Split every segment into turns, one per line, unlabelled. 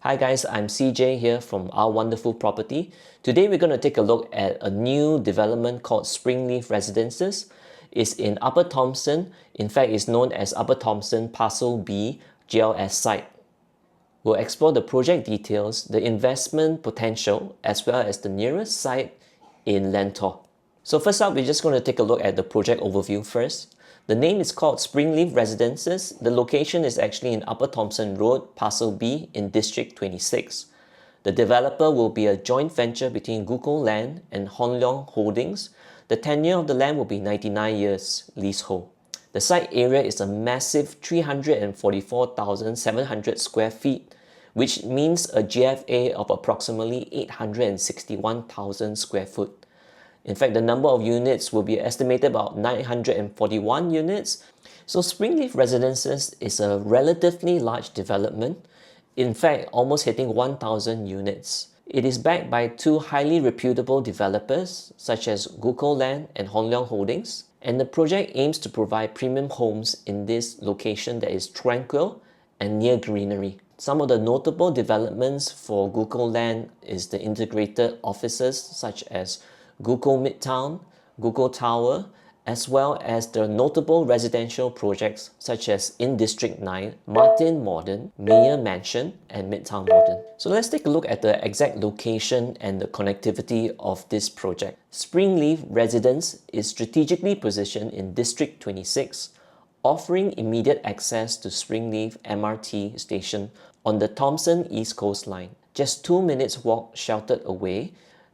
Hi guys, I'm CJ here from Our Wonderful Property. Today we're going to take a look at a new development called Springleaf Residences. It's in Upper Thomson. In fact, it's known as Upper Thomson Parcel B GLS site. We'll explore the project details, the investment potential, as well as the nearest site in Lentor. So first up, we're just going to take a look at the project overview first. The name is called Springleaf Residences. The location is actually in Upper Thomson Road, Parcel B in District 26. The developer will be a joint venture between Google Land and Hon Leong Holdings. The tenure of the land will be 99 years leasehold. The site area is a massive 344,700 square feet, which means a GFA of approximately 861,000 square foot. In fact, the number of units will be estimated about 941 units. So Springleaf Residences is a relatively large development, in fact almost hitting 1,000 units. It is backed by two highly reputable developers such as Google Land and Hon Leong Holdings, and the project aims to provide premium homes in this location that is tranquil and near greenery. Some of the notable developments for Google Land is the integrated offices such as Google Midtown, Google Tower, as well as the notable residential projects such as in District 9, Martin Modern, Mayor Mansion, and Midtown Modern. So let's take a look at the exact location and the connectivity of this project. Springleaf Residence is strategically positioned in District 26, offering immediate access to Springleaf MRT station on the Thomson East Coast Line. Just 2 minutes walk sheltered away,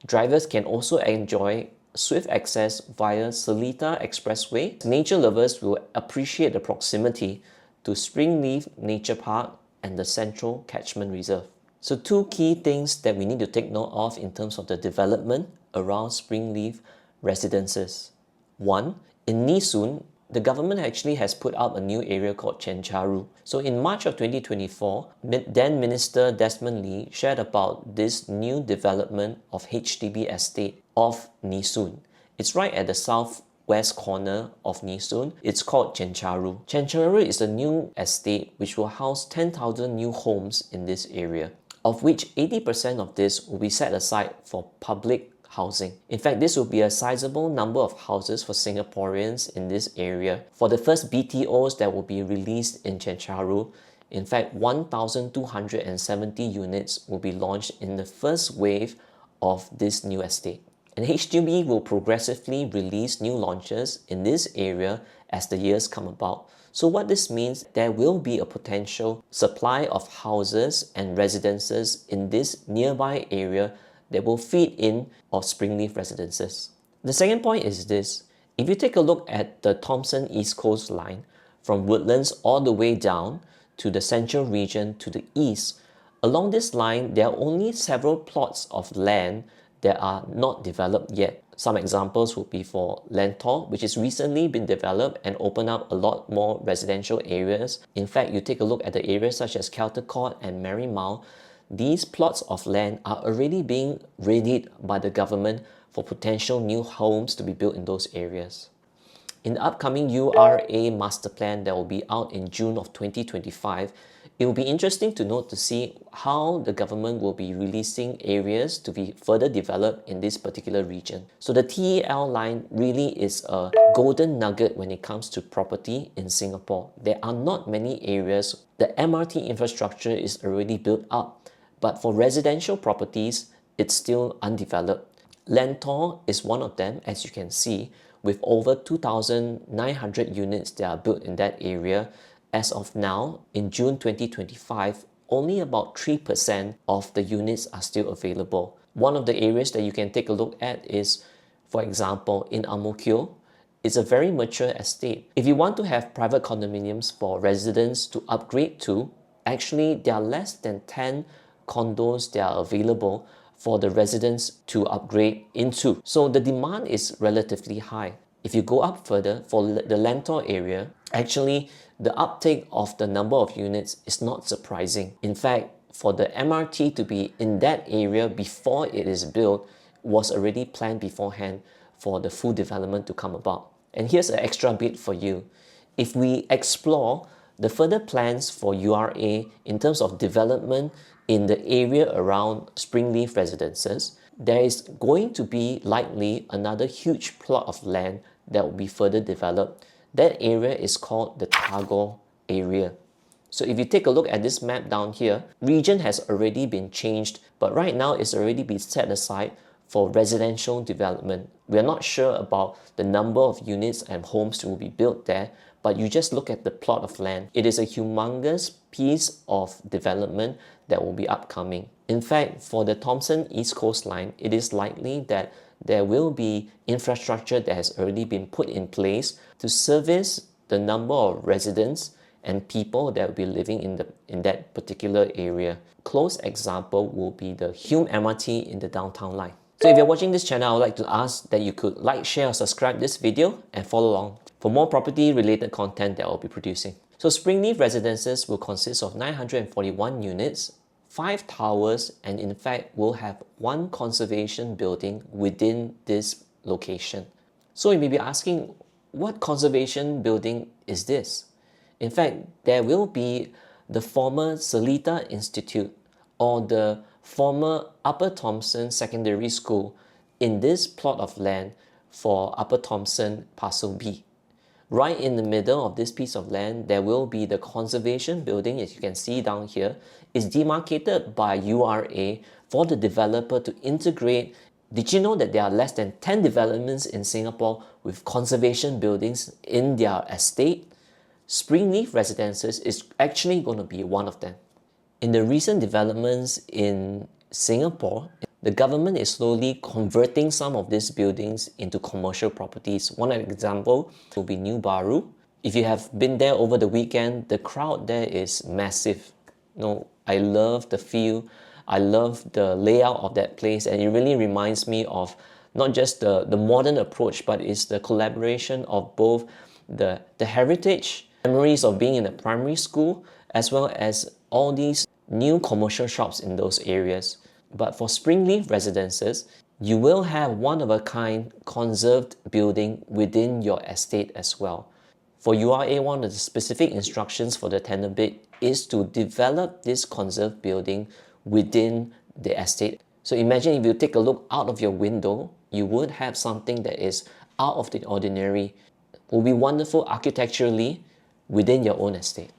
drivers can also enjoy swift access via Seletar Expressway. Nature lovers will appreciate the proximity to Springleaf Nature Park and the Central Catchment Reserve. So two key things that we need to take note of in terms of the development around Springleaf Residences. One, in Nee Soon, the government actually has put up a new area called Chencharu. So in March of 2024, then Minister Desmond Lee shared about this new development of HDB estate of Nee Soon. It's right at the southwest corner of Nee Soon. It's called Chencharu. Chencharu is a new estate which will house 10,000 new homes in this area, of which 80% of this will be set aside for public housing. In fact, this will be a sizable number of houses for Singaporeans in this area. For the first BTOs that will be released in Chencharu, in fact, 1,270 units will be launched in the first wave of this new estate. And HDB will progressively release new launches in this area as the years come about. So what this means, there will be a potential supply of houses and residences in this nearby area that will feed in of Springleaf Residences. The second point is this: if you take a look at the Thomson East Coast Line, from Woodlands all the way down to the central region to the east, along this line there are only several plots of land that are not developed yet. Some examples would be for Lentor, which has recently been developed and opened up a lot more residential areas. In fact, you take a look at the areas such as Caltercourt and Marymount, these plots of land are already being readied by the government for potential new homes to be built in those areas. In the upcoming URA master plan that will be out in June of 2025, it will be interesting to note to see how the government will be releasing areas to be further developed in this particular region. So the TEL line really is a golden nugget when it comes to property in Singapore. There are not many areas. The MRT infrastructure is already built up, but for residential properties, it's still undeveloped. Lentor is one of them, as you can see, with over 2,900 units that are built in that area. As of now, in June 2025, only about 3% of the units are still available. One of the areas that you can take a look at is, for example, in Ang Mo Kio. It's a very mature estate. If you want to have private condominiums for residents to upgrade to, actually there are less than 10 condos that are available for the residents to upgrade into. So the demand is relatively high. If you go up further, for the Lentor area, actually the uptake of the number of units is not surprising. In fact, for the MRT to be in that area before it is built was already planned beforehand for the full development to come about. And here's an extra bit for you. If we explore the further plans for URA in terms of development in the area around Springleaf Residences, there is going to be likely another huge plot of land that will be further developed. That area is called the Tagore area. So if you take a look at this map down here, region has already been changed, but right now it's already been set aside for residential development. We are not sure about the number of units and homes that will be built there, but you just look at the plot of land. It is a humongous piece of development that will be upcoming. In fact, for the Thomson East Coast Line, it is likely that there will be infrastructure that has already been put in place to service the number of residents and people that will be living in that particular area. Close example will be the Hume MRT in the downtown line. So if you're watching this channel, I would like to ask that you could like, share or subscribe this video and follow along for more property related content that I'll be producing. So Springleaf Residences will consist of 941 units, 5 towers, and in fact will have 1 conservation building within this location. So you may be asking, what conservation building is this? In fact, there will be the former Salaita Institute or the former Upper Thomson Secondary School in this plot of land for Upper Thomson Parcel B. Right in the middle of this piece of land, there will be the conservation building, as you can see down here, is demarcated by URA for the developer to integrate. Did you know that there are less than 10 developments in Singapore with conservation buildings in their estate? Springleaf Residences is actually going to be one of them. In the recent developments in Singapore, the government is slowly converting some of these buildings into commercial properties. One example will be New Baru. If you have been there over the weekend, the crowd there is massive. I love the feel, I love the layout of that place, and it really reminds me of not just the modern approach, but it's the collaboration of both the heritage, memories of being in a primary school, as well as all these new commercial shops in those areas. But for Springleaf Residences, you will have one-of-a-kind conserved building within your estate as well. For URA, one of the specific instructions for the tenant bid is to develop this conserved building within the estate. So imagine if you take a look out of your window, you would have something that is out of the ordinary, will be wonderful architecturally within your own estate.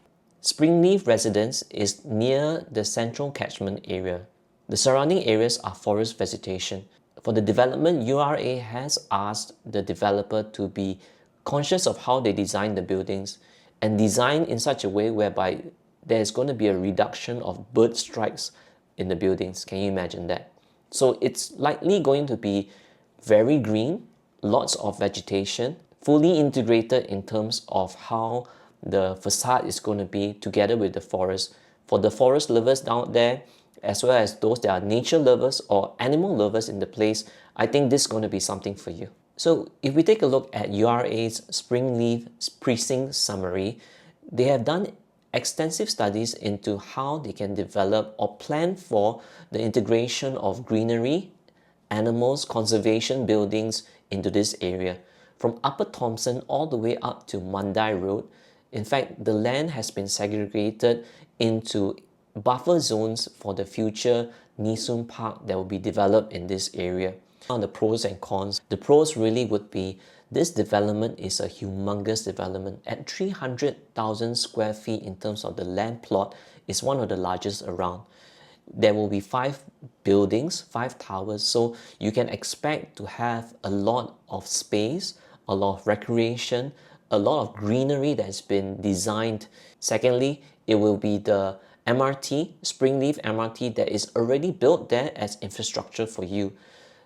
Springleaf Residence is near the central catchment area. The surrounding areas are forest vegetation. For the development, URA has asked the developer to be conscious of how they design the buildings and design in such a way whereby there's going to be a reduction of bird strikes in the buildings. Can you imagine that? So it's likely going to be very green, lots of vegetation, fully integrated in terms of how the facade is going to be together with the forest. For the forest lovers down there, as well as those that are nature lovers or animal lovers in the place, I think this is going to be something for you. So if we take a look at URA's Springleaf Precinct Summary, they have done extensive studies into how they can develop or plan for the integration of greenery, animals, conservation buildings into this area. From Upper Thomson all the way up to Mandai Road, in fact, the land has been segregated into buffer zones for the future Nee Soon Park that will be developed in this area. On the pros and cons, the pros really would be this development is a humongous development. At 300,000 square feet in terms of the land plot, is one of the largest around. There will be 5 buildings, 5 towers, so you can expect to have a lot of space, a lot of recreation, a lot of greenery that has been designed. Secondly, it will be the MRT, Springleaf MRT, that is already built there as infrastructure for you.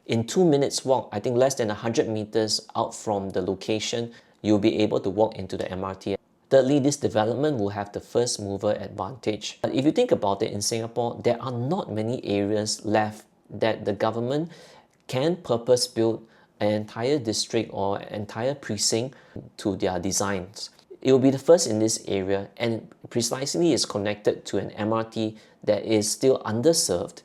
In 2 minutes walk, I think less than 100 meters out from the location, you'll be able to walk into the MRT. Thirdly, this development will have the first mover advantage. But if you think about it, in Singapore, there are not many areas left that the government can purpose build an entire district or entire precinct to their designs. It will be the first in this area, and precisely is connected to an MRT that is still underserved.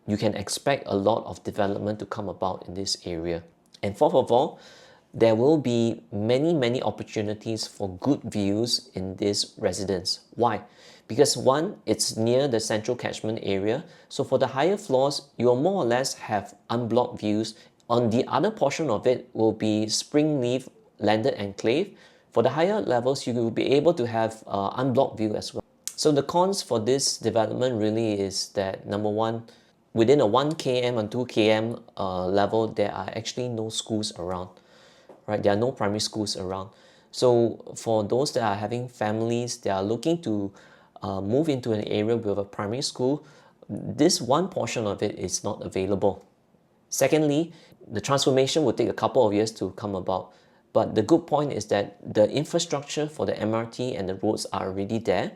You can expect a lot of development to come about in this area. And fourth of all, there will be many opportunities for good views in this residence. Why? Because one, it's near the central catchment area, so for the higher floors, you'll more or less have unblocked views. On the other portion of it will be Springleaf landed enclave. For the higher levels, you will be able to have unblocked view as well. So the cons for this development really is that, number one, within a 1 km and 2 km level, there are actually no schools around, right? There are no primary schools around. So for those that are having families, they are looking to move into an area with a primary school, this one portion of it is not available. Secondly, the transformation will take a couple of years to come about. But the good point is that the infrastructure for the MRT and the roads are already there,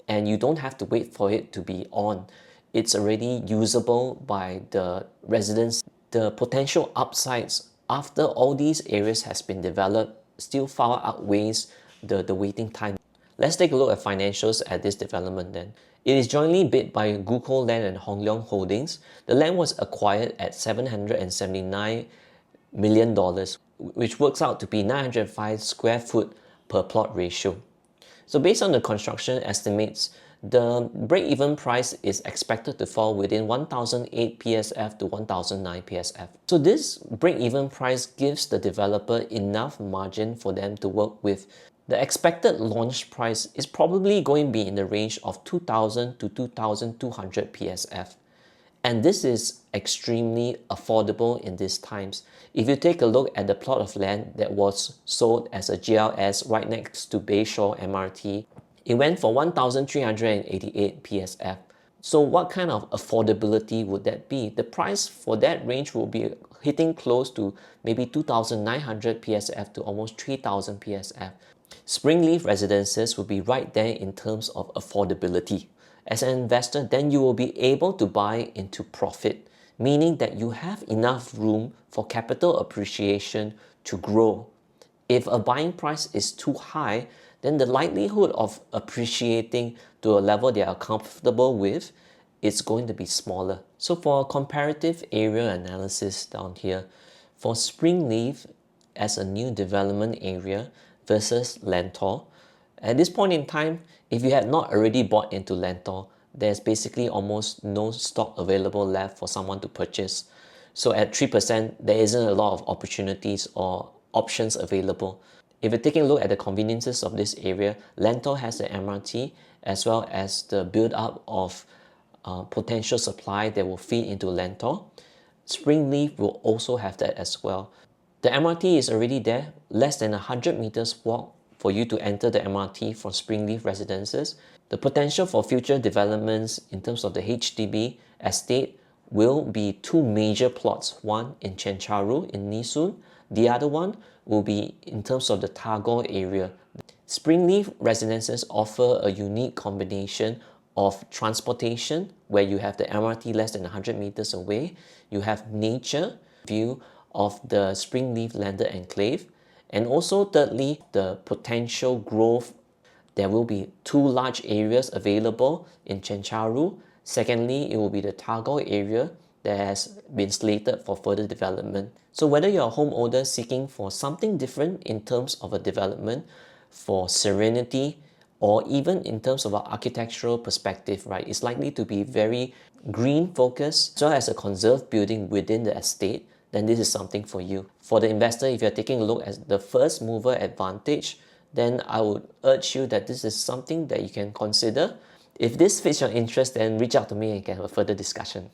and you don't have to wait for it to be on. It's already usable by the residents. The potential upsides after all these areas has been developed still far outweighs the waiting time. Let's take a look at financials at this development then. It is jointly bid by Guko Land and Hong Leong Holdings. The land was acquired at $779 million, which works out to be 905 square foot per plot ratio. So based on the construction estimates, the break-even price is expected to fall within 1008 PSF to 1009 PSF. So this break-even price gives the developer enough margin for them to work with. The expected launch price is probably going to be in the range of 2000 to 2200 PSF. And this is extremely affordable in these times. If you take a look at the plot of land that was sold as a GLS right next to Bayshore MRT, it went for 1388 PSF. So what kind of affordability would that be? The price for that range will be hitting close to maybe 2900 PSF to almost 3000 PSF. Springleaf Residences will be right there in terms of affordability. As an investor, then you will be able to buy into profit, meaning that you have enough room for capital appreciation to grow. If a buying price is too high, then the likelihood of appreciating to a level they are comfortable with is going to be smaller. So for a comparative area analysis down here, for Springleaf as a new development area versus Lentor, at this point in time, if you have not already bought into Lentor, there's basically almost no stock available left for someone to purchase. So at 3%, there isn't a lot of opportunities or options available. If you're taking a look at the conveniences of this area, Lentor has the MRT as well as the build-up of potential supply that will feed into Lentor. Springleaf will also have that as well. The MRT is already there, less than 100 meters walk for you to enter the MRT from Springleaf Residences. The potential for future developments in terms of the HDB estate will be two major plots, one in Chencharu in Nee Soon, the other one will be in terms of the Tagore area. Springleaf Residences offer a unique combination of transportation where you have the MRT less than 100 meters away, you have nature view of the Springleaf landed enclave, and also thirdly, the potential growth. There will be two large areas available in Chencharu. Secondly, it will be the Tagore area that has been slated for further development. So whether you're a homeowner seeking for something different in terms of a development, for serenity, or even in terms of an architectural perspective, right, it's likely to be very green focused, as well as a conserved building within the estate, then this is something for you. For the investor, if you're taking a look at the first mover advantage, then I would urge you that this is something that you can consider. If this fits your interest, then reach out to me and we can have a further discussion.